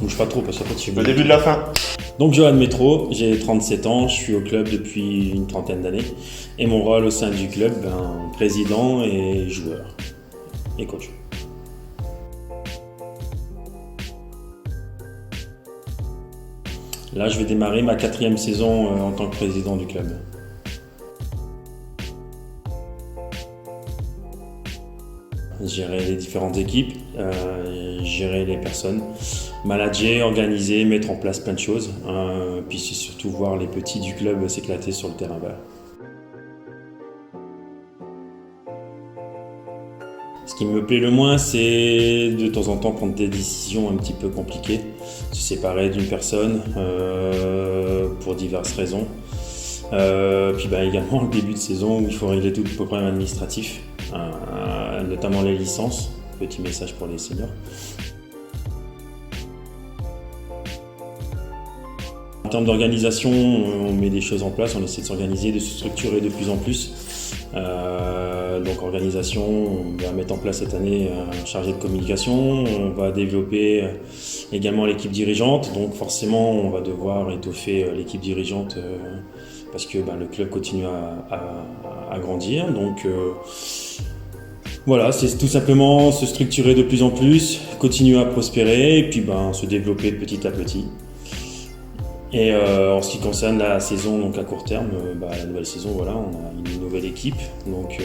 Bouge pas trop parce qu'en fait, je suis Le début de la fin. Donc Johan Métro, j'ai 37 ans, je suis au club depuis une trentaine d'années. Et mon rôle au sein du club, président et joueur. Et coach. Là, je vais démarrer ma 4e saison en tant que président du club. Gérer les différentes équipes, gérer les personnes, manager, organiser, mettre en place plein de choses. Puis c'est surtout voir les petits du club s'éclater sur le terrain vert. Ce qui me plaît le moins, c'est de temps en temps prendre des décisions un petit peu compliquées, se séparer d'une personne pour diverses raisons. Puis également le début de saison où il faut régler tous les problèmes administratifs, notamment les licences. Petit message pour les seniors. En termes d'organisation, on met des choses en place, on essaie de s'organiser, de se structurer de plus en plus. Donc organisation, on va mettre en place cette année un chargé de communication, on va développer également l'équipe dirigeante, donc forcément on va devoir étoffer l'équipe dirigeante parce que le club continue à grandir. Donc voilà, c'est tout simplement se structurer de plus en plus, continuer à prospérer et puis se développer petit à petit. Et en ce qui concerne la saison, donc à court terme, la nouvelle saison, voilà, on a une nouvelle équipe, donc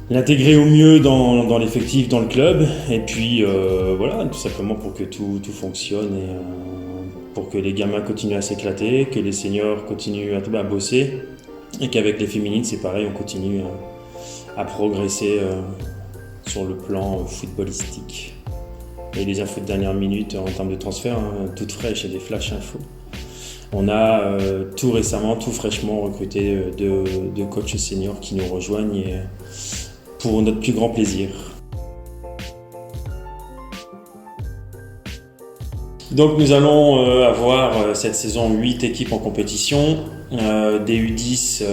l'intégrer au mieux dans l'effectif, dans le club, et puis voilà, tout simplement pour que tout fonctionne et pour que les gamins continuent à s'éclater, que les seniors continuent à bosser, et qu'avec les féminines, c'est pareil, on continue à progresser sur le plan footballistique. Et les infos de dernière minute en termes de transfert, toutes fraîches et des flash infos. On a tout fraîchement recruté de coachs seniors qui nous rejoignent et, pour notre plus grand plaisir. Donc nous allons avoir cette saison 8 équipes en compétition, des U10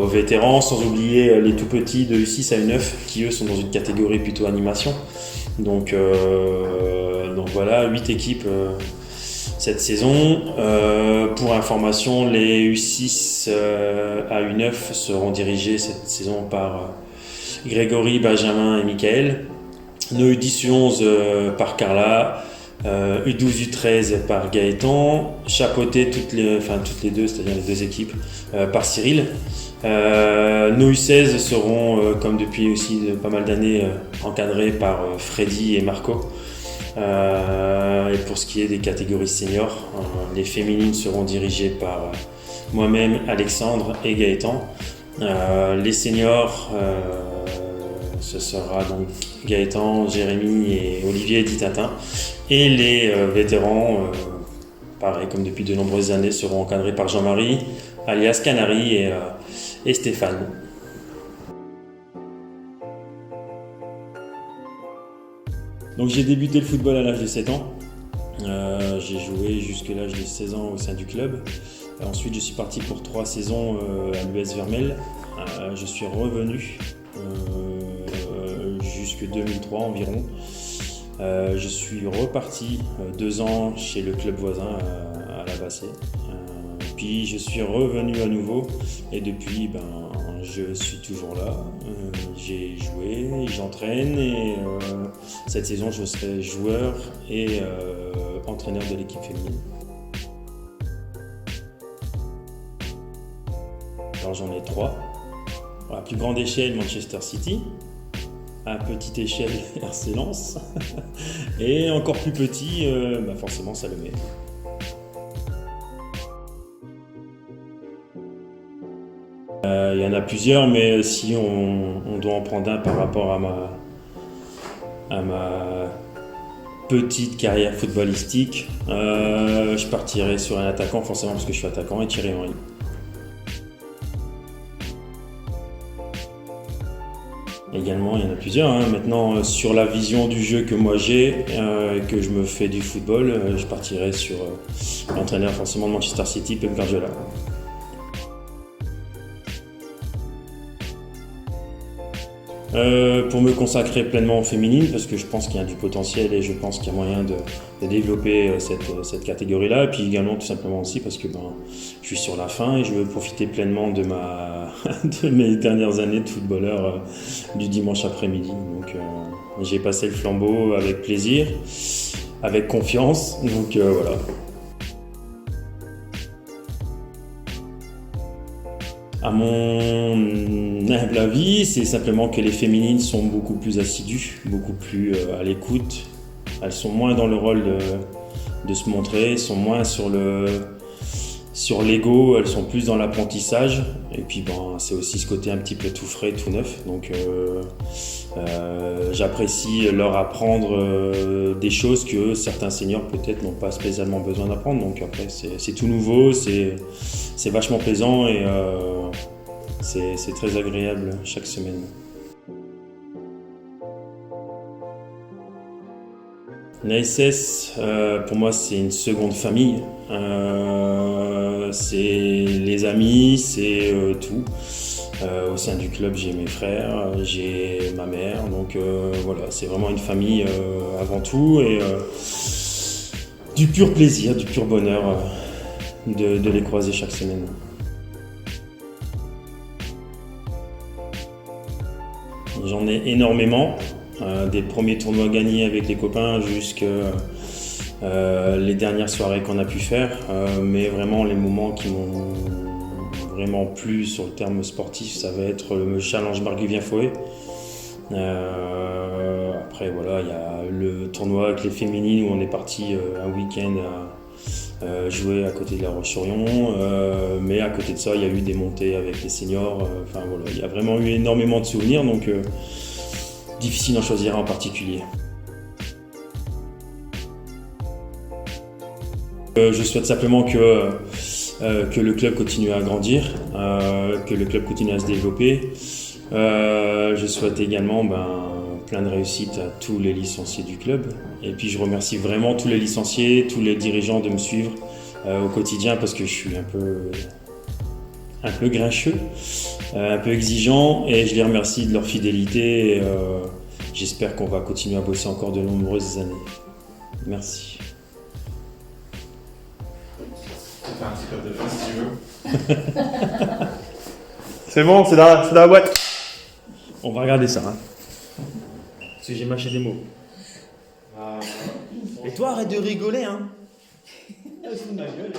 aux vétérans, sans oublier les tout petits de U6 à U9 qui eux sont dans une catégorie plutôt animation. Donc voilà, 8 équipes cette saison. Pour information, les U6 à U9 seront dirigés cette saison par Grégory, Benjamin et Michael. Nos U10 U11 par Carla, U12 U13 par Gaëtan, chapeauté toutes les deux, c'est-à-dire les deux équipes, par Cyril. Nos U16 seront, comme depuis aussi pas mal d'années, encadrés par Freddy et Marco. Et pour ce qui est des catégories seniors, les féminines seront dirigées par moi-même, Alexandre et Gaëtan. Les seniors, ce sera donc Gaëtan, Jérémy et Olivier Ditatin. Et les vétérans, pareil comme depuis de nombreuses années, seront encadrés par Jean-Marie, alias Canary et Stéphane. Donc j'ai débuté le football à l'âge de 7 ans. J'ai joué jusqu'à l'âge de 16 ans au sein du club. Ensuite je suis parti pour 3 saisons à l'US Vermel. Je suis revenu jusqu'en 2003 environ. Je suis reparti 2 ans chez le club voisin à la Bassée. Puis je suis revenu à nouveau et depuis je suis toujours là. J'ai joué, j'entraîne et cette saison je serai joueur et entraîneur de l'équipe féminine. Alors j'en ai 3. À plus grande échelle, Manchester City. À petite échelle, RC Lens. Et encore plus petit, forcément Salomé. Il y en a plusieurs, mais si on doit en prendre un par rapport à ma petite carrière footballistique, je partirai sur un attaquant, forcément parce que je suis attaquant, et Thierry Henry. Également, il y en a plusieurs. Maintenant, sur la vision du jeu que moi j'ai, que je me fais du football, je partirai sur l'entraîneur forcément de Manchester City, Pep Guardiola. Pour me consacrer pleinement aux féminines, parce que je pense qu'il y a du potentiel et je pense qu'il y a moyen de développer cette catégorie-là. Et puis également tout simplement aussi parce que je suis sur la fin et je veux profiter pleinement de mes dernières années de footballeur du dimanche après-midi. Donc j'ai passé le flambeau avec plaisir, avec confiance. Donc voilà. À mon humble avis, c'est simplement que les féminines sont beaucoup plus assidues, beaucoup plus à l'écoute. Elles sont moins dans le rôle de se montrer, sont moins sur l'ego, elles sont plus dans l'apprentissage. Et puis c'est aussi ce côté un petit peu tout frais, tout neuf. Donc j'apprécie leur apprendre des choses que certains seniors peut-être n'ont pas spécialement besoin d'apprendre. Donc après c'est tout nouveau, c'est vachement plaisant et c'est très agréable chaque semaine. L'ASS, pour moi, c'est une seconde famille. C'est les amis, c'est tout. Au sein du club, j'ai mes frères, j'ai ma mère. Donc voilà, c'est vraiment une famille avant tout. Et du pur plaisir, du pur bonheur de les croiser chaque semaine. J'en ai énormément. Des premiers tournois gagnés avec les copains jusqu'à les dernières soirées qu'on a pu faire, mais vraiment les moments qui m'ont vraiment plu sur le terme sportif, ça va être le challenge Marc-Vivien-Fouet. Après voilà, il y a le tournoi avec les féminines où on est parti un week-end à jouer à côté de la Roche-sur-Yon, mais à côté de ça il y a eu des montées avec les seniors, voilà, il y a vraiment eu énormément de souvenirs, donc difficile d'en choisir un en particulier. Je souhaite simplement que le club continue à grandir, que le club continue à se développer. Je souhaite également plein de réussite à tous les licenciés du club. Et puis je remercie vraiment tous les licenciés, tous les dirigeants de me suivre au quotidien parce que je suis un peu grincheux, un peu exigeant et je les remercie de leur fidélité. Et, j'espère qu'on va continuer à bosser encore de nombreuses années. Merci. Fais un petit peu de fin si tu veux. C'est bon, c'est dans la boîte. On va regarder ça. Parce que j'ai mâché des mots. Et toi, arrête de rigoler, hein. Ah, c'est ma gueule.